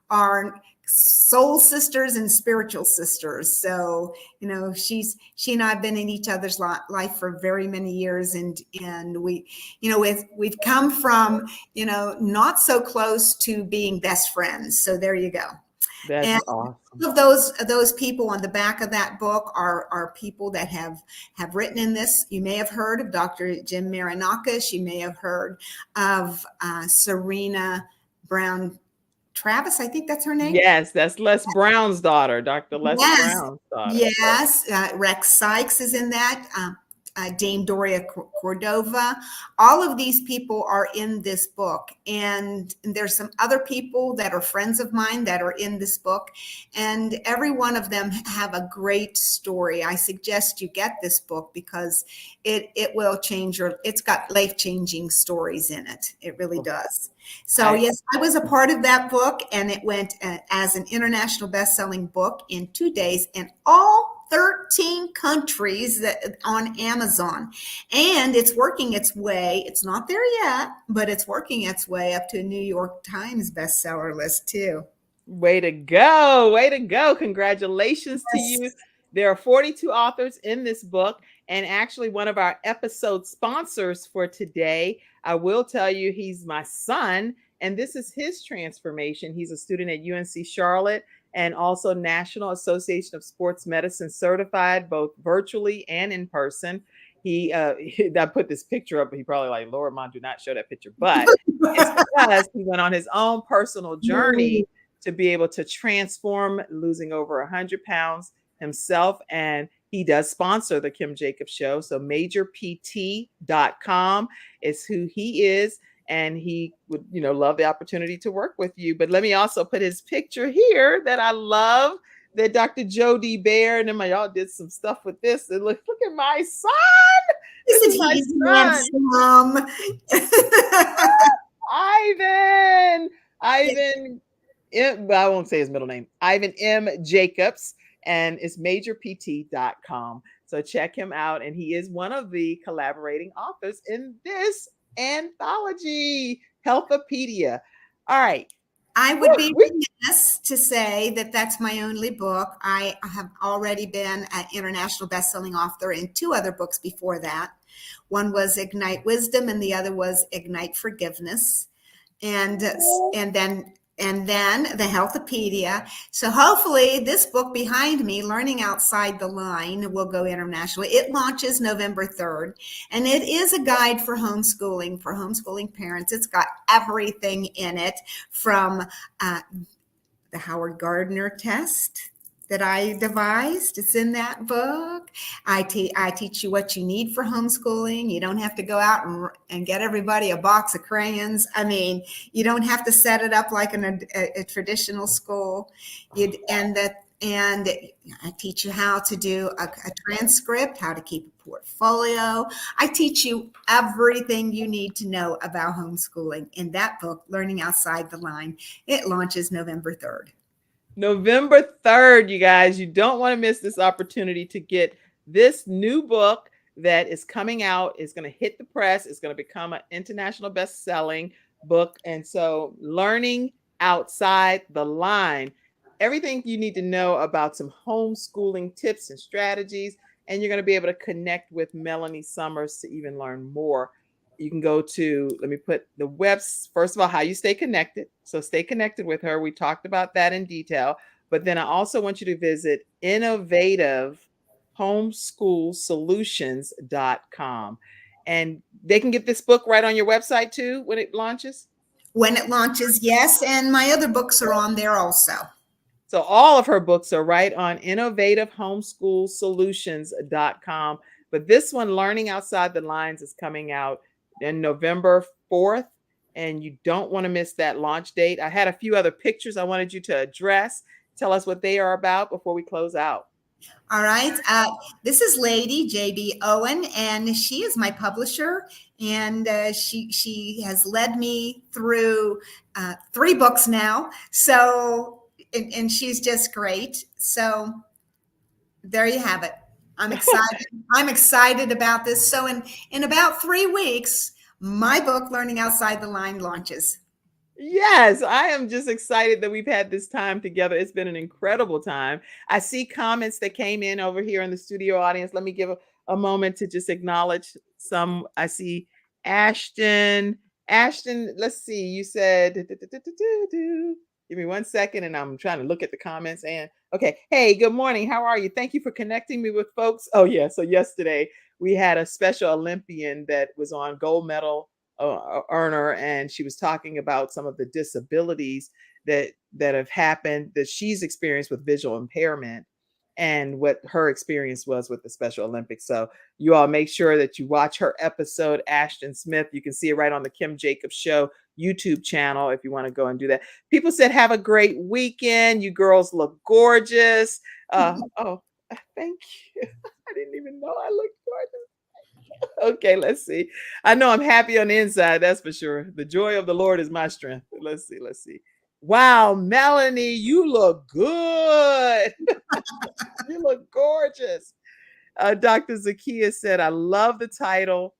are soul sisters and spiritual sisters. So, she and I have been in each other's life for very many years. And we've come from, not so close to being best friends. So there you go. That's awesome. Those people on the back of that book are people that have written in this. You may have heard of Dr. Jim Marinakis. You may have heard of Serena Brown Travis, I think that's her name. Yes, that's Les Brown's daughter, Dr. Les Brown's daughter. Yes, Rex Sykes is in that. Dame Doria Cordova. All of these people are in this book. And there's some other people that are friends of mine that are in this book. And every one of them have a great story. I suggest you get this book because it will change it's got life-changing stories in it. It really does. So yes, I was a part of that book, and it went as an international best-selling book in 2 days in all 13 countries on Amazon. And it's working its way. It's not there yet, but it's working its way up to a New York Times bestseller list too. Way to go. Way to go. Congratulations to you. There are 42 authors in this book, and actually one of our episode sponsors for today, I will tell you, he's my son, and this is his transformation. He's a student at UNC Charlotte and also National Association of Sports Medicine certified, both virtually and in person. I put this picture up, but he probably like, Lord, Mom, do not show that picture. But it's because he went on his own personal journey to be able to transform, losing over 100 pounds himself. And he does sponsor the Kim Jacobs Show. So majorpt.com is who he is. And he would, love the opportunity to work with you. But let me also put his picture here that I love, that Dr. Jody Bear and y'all did some stuff with this. And look at my son. This is my son. Ivan. I won't say his middle name. Ivan M. Jacobs. And it's majorpt.com. So check him out. And he is one of the collaborating authors in this anthology, Healthopedia. All right. I would be remiss to say that that's my only book. I have already been an international bestselling author in 2 other books before that. One was Ignite Wisdom, and the other was Ignite Forgiveness. And then the Healthopedia. So hopefully this book behind me, Learning Outside the Line, will go internationally. It launches November 3rd, and it is a guide for homeschooling parents. It's got everything in it from the Howard Gardner test that I devised. It's in that book. I teach you what you need for homeschooling. You don't have to go out and get everybody a box of crayons. I mean, you don't have to set it up like in a traditional school. And I teach you how to do a transcript, how to keep a portfolio. I teach you everything you need to know about homeschooling in that book, Learning Outside the Line. It launches November 3rd. November 3rd, you guys. You don't want to miss this opportunity to get this new book that is coming out. It's going to hit the press. It's going to become an international best-selling book. And so Learning Outside the Line, everything you need to know about some homeschooling tips and strategies. And you're going to be able to connect with Melanie Summers to even learn more. You can go to, let me put the webs, first of all, how you stay connected. So stay connected with her. We talked about that in detail. But then I also want you to visit innovativehomeschoolsolutions.com. And they can get this book right on your website too when it launches? When it launches, yes. And my other books are on there also. So all of her books are right on innovativehomeschoolsolutions.com. But this one, Learning Outside the Lines, is coming out in November 4th. And you don't want to miss that launch date. I had a few other pictures I wanted you to address. Tell us what they are about before we close out. All right. This is Lady JB Owen, and she is my publisher. And she has led me through 3 books now. So, and she's just great. So there you have it. I'm excited. I'm excited about this. So in about 3 weeks, my book, Learning Outside the Line, launches. Yes, I am just excited that we've had this time together. It's been an incredible time. I see comments that came in over here in the studio audience. Let me give a moment to just acknowledge some. I see Ashton. Ashton, let's see. You said, give me 1 second, and I'm trying to look at the comments. And okay, hey, good morning. How are you? Thank you for connecting me with folks. Oh yeah, so yesterday we had a special Olympian that was on gold medal earner, and she was talking about some of the disabilities that have happened that she's experienced with visual impairment. and what her experience was with the Special Olympics. So you all make sure that you watch her episode, Ashton Smith. You can see it right on the Kim Jacobs Show YouTube channel if you want to go and do that. People said, have a great weekend. You girls look gorgeous. Oh, thank you. I didn't even know I looked gorgeous. Okay, let's see. I know I'm happy on the inside, that's for sure. The joy of the Lord is my strength. Let's see. Wow, Melanie, you look good. You look gorgeous. Dr. Zakia said, I love the title.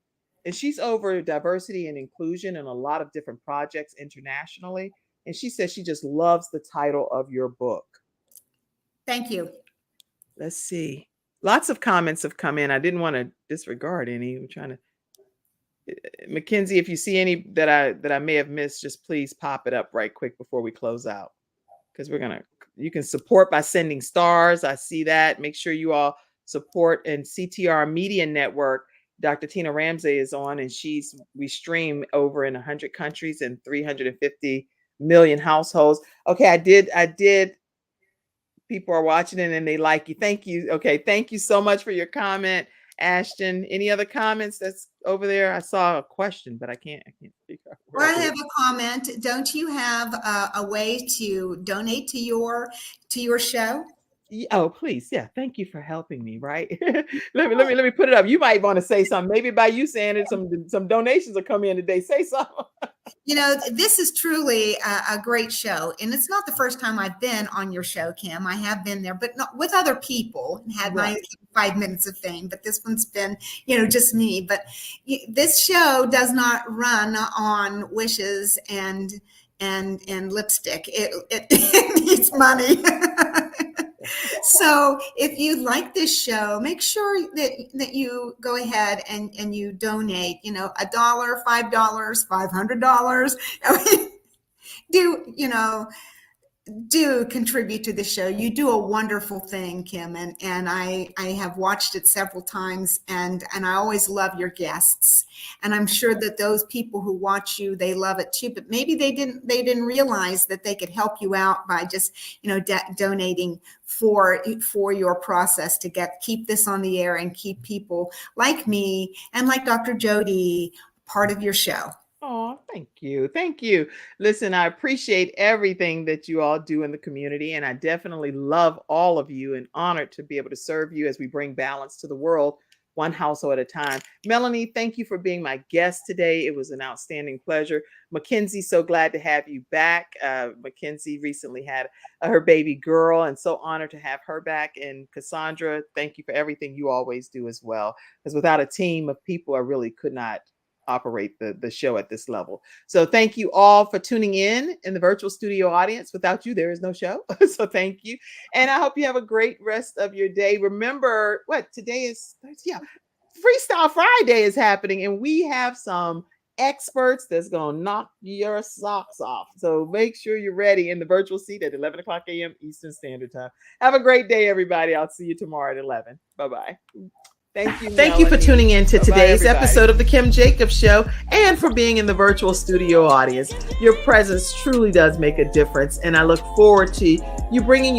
And she's over diversity and inclusion in a lot of different projects internationally. And she says she just loves the title of your book. Thank you. Let's see. Lots of comments have come in. I didn't want to disregard any. I'm trying to. Mackenzie, if you see any that I may have missed, just please pop it up right quick before we close out. Because you can support by sending stars. I see that. Make sure you all support. And CTR Media Network, Dr. Tina Ramsey is on, and we stream over in 100 countries and 350 million households. Okay, I did. People are watching it and they like you. Thank you. Okay, thank you so much for your comment, Ashton. Any other comments that's over there? I saw a question, but I can't figure out. Well, I have a comment. Don't you have a way to donate to your show? Oh, please. Yeah. Thank you for helping me. Right. let me put it up. You might want to say something. Maybe by you saying it, some donations will come in today. Say something. You know, this is truly a great show. And it's not the first time I've been on your show, Kim. I have been there, but not with other people and had my 5 minutes of fame. But this one's been, just me. But this show does not run on wishes and lipstick. It needs money. So if you like this show, make sure that you go ahead and you donate, $1, $5, $500. Do contribute to the show. You do a wonderful thing, Kim, and I have watched it several times, and I always love your guests. And I'm sure that those people who watch you, they love it too, but maybe they didn't realize that they could help you out by just, donating for your process to keep this on the air and keep people like me and like Dr. Jody part of your show. Oh, thank you. Thank you. Listen, I appreciate everything that you all do in the community, and I definitely love all of you and honored to be able to serve you as we bring balance to the world, one household at a time. Melanie, thank you for being my guest today. It was an outstanding pleasure. Mackenzie, so glad to have you back. Mackenzie recently had her baby girl, and so honored to have her back. And Cassandra, thank you for everything you always do as well, because without a team of people, I really could not operate the show at this level. So thank you all for tuning in the virtual studio audience. Without you, there is no show. So thank you. And I hope you have a great rest of your day. Remember today is, Freestyle Friday is happening, and we have some experts that's going to knock your socks off. So make sure you're ready in the virtual seat at 11 o'clock a.m. Eastern Standard Time. Have a great day, everybody. I'll see you tomorrow at 11. Bye-bye. Thank you. Thank you for tuning in to today's episode of the Kim Jacobs Show and for being in the virtual studio audience. Your presence truly does make a difference, and I look forward to you bringing your